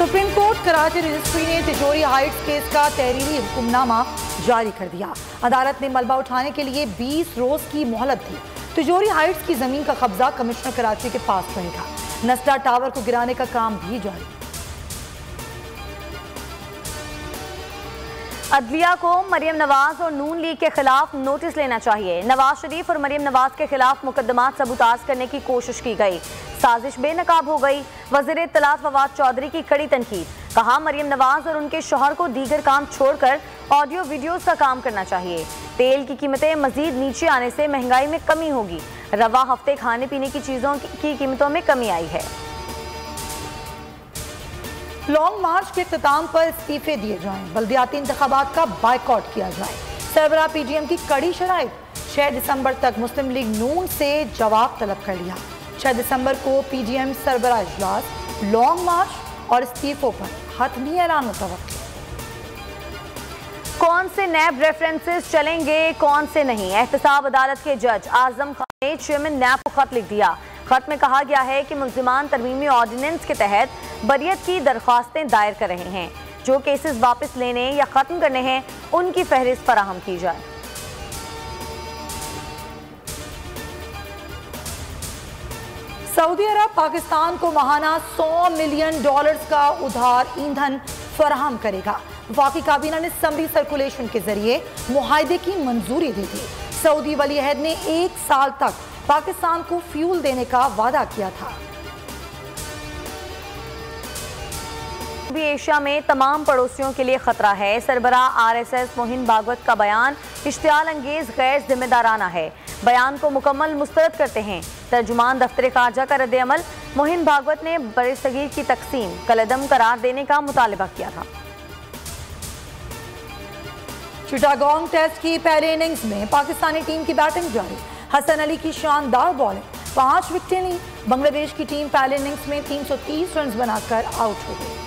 Supreme court Karachi registry ने तिजोरी Heights case का तहरीरी हुक्मनामा जारी कर दिया। अदालत ने मलबा उठाने के लिए 20 रोज की मोहलत दी। तिजोरी हाइट्स की जमीन का कब्जा कमिश्नर कराची के पास रहेगा। नस्ला टावर को गिराने का काम भी जारी। अदलिया को मरियम नवाज और नून लीग के खिलाफ नोटिस लेना चाहिए। नवाज शरीफ और मरियम नवाज के खिलाफ मुकदमात सबूताज करने की कोशिश की गई, साजिश बेनकाब हो गई। वज़ीर इत्तलात फवाद चौधरी की कड़ी तनकीद, कहा मरियम नवाज और उनके शौहर को दीगर काम छोड़कर ऑडियो वीडियोस का काम करना चाहिए। तेल की कीमतें मजीद नीचे आने से महंगाई में कमी होगी। रवा हफ्ते खाने पीने की चीजों की कीमतों में कमी आई है। लॉन्ग मार्च के इख्तिताम पर इस्तीफे दिए जाएं, बल्दियाती इंतखाबात का बायकॉट किया जाए। सरबराह पीडीएम की कड़ी शराइत, 6 दिसंबर तक मुस्लिम लीग नून से जवाब तलब कर लिया। 6 दिसंबर को पीडीएम सरबराह इजलास, लॉन्ग मार्च और इस्तीफों पर हतमी ऐलान मुतवक्किल। कौन से नैब रेफरेंसेस चलेंगे, कौन से नहीं? एहतसाब अदालत के जज आजम खान ने चेयरमैन नैब को खत लिख दिया। खत में कहा गया है कि मुल्जिमान तरमीमी ऑर्डिनेंस के तहत बरियत की दरख्वास्तें दायर कर रहे हैं। जो केसेस वापस लेने या खत्म करने हैं उनकी फहरिस्त फराहम की जाए। सऊदी अरब पाकिस्तान को माहाना $100 मिलियन का उधार ईंधन फराहम करेगा। वफाकी काबीना ने समरी सर्कुलेशन के जरिए मुआहदे की मंजूरी दी थी। सऊदी वली अहद ने 1 साल तक पाकिस्तान को फ्यूल देने का वादा किया था। एशिया में तमाम पड़ोसियों के लिए खतरा है। सरबराह आरएसएस मोहिन भागवत का बयान इश्तियाल अंगेज गैर जिम्मेदाराना है। बयान को मुकम्मल मुस्तरद करते हैं। तर्जुमान दफ्तर खारजा का रद्द-ए-अमल, मोहिन भागवत ने बरसगीर की तकसीम कलअदम करार देने का मुतालबा किया था। चिटागोंग टेस्ट की पहले इनिंग्स में पाकिस्तानी टीम की बैटिंग जारी। हसन अली की शानदार बॉलिंग, 5 विकेटें ली। बांग्लादेश की टीम पहले इनिंग्स में 330 रन बनाकर आउट हो गई।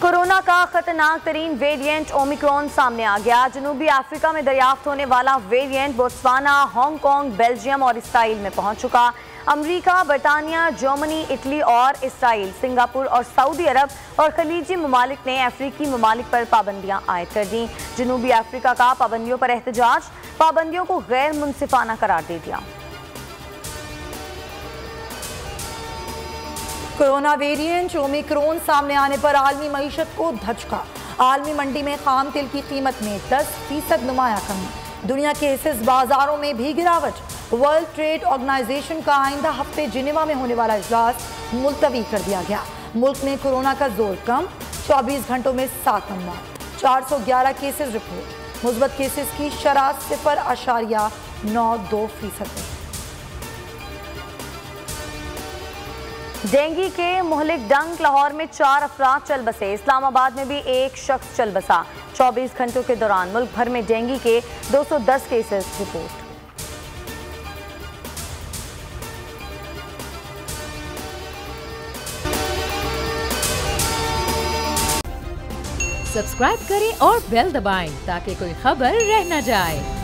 कोरोना का खतरनाक तरीन वेरिएंट ओमिक्रॉन सामने आ गया। जनूबी अफ्रीका में दरियाफ्त होने वाला वेरिएंट बोत्सवाना, हांगकांग, बेल्जियम और इसराइल में पहुंच चुका। अमेरिका, बरतानिया, जर्मनी, इटली और इसराइल, सिंगापुर और सऊदी अरब और खलीजी ममालिक ने अफ्रीकी ममालिक पर पाबंदियां आयद कर दी। जनूबी अफ्रीका का पाबंदियों पर एहतजाज, पाबंदियों को गैर मुनसिफाना करार दे दिया। कोरोना वेरिएंट ओमिक्रॉन सामने आने पर आलमी मईशत को धचका। आलमी मंडी में खाम तेल की कीमत में 10% नुमाया कमी। दुनिया के हिस्सेस बाजारों में भी गिरावट। वर्ल्ड ट्रेड ऑर्गेनाइजेशन का आइंदा हफ्ते जिनेवा में होने वाला इजलास मुलतवी कर दिया गया। मुल्क में कोरोना का जोर कम, 24 घंटों में 7 अमवात, 411 केसेस रिपोर्ट। मुस्बत केसेस की शरह 0.92%। डेंगू के मुहलिक डंक लाहौर में 4 अफराद चल बसे। इस्लामाबाद में भी 1 शख्स चल बसा। 24 घंटों के दौरान मुल्क भर में डेंगू के 210 केसेस रिपोर्ट। सब्सक्राइब करें और बेल दबाएं ताकि कोई खबर रह न जाए।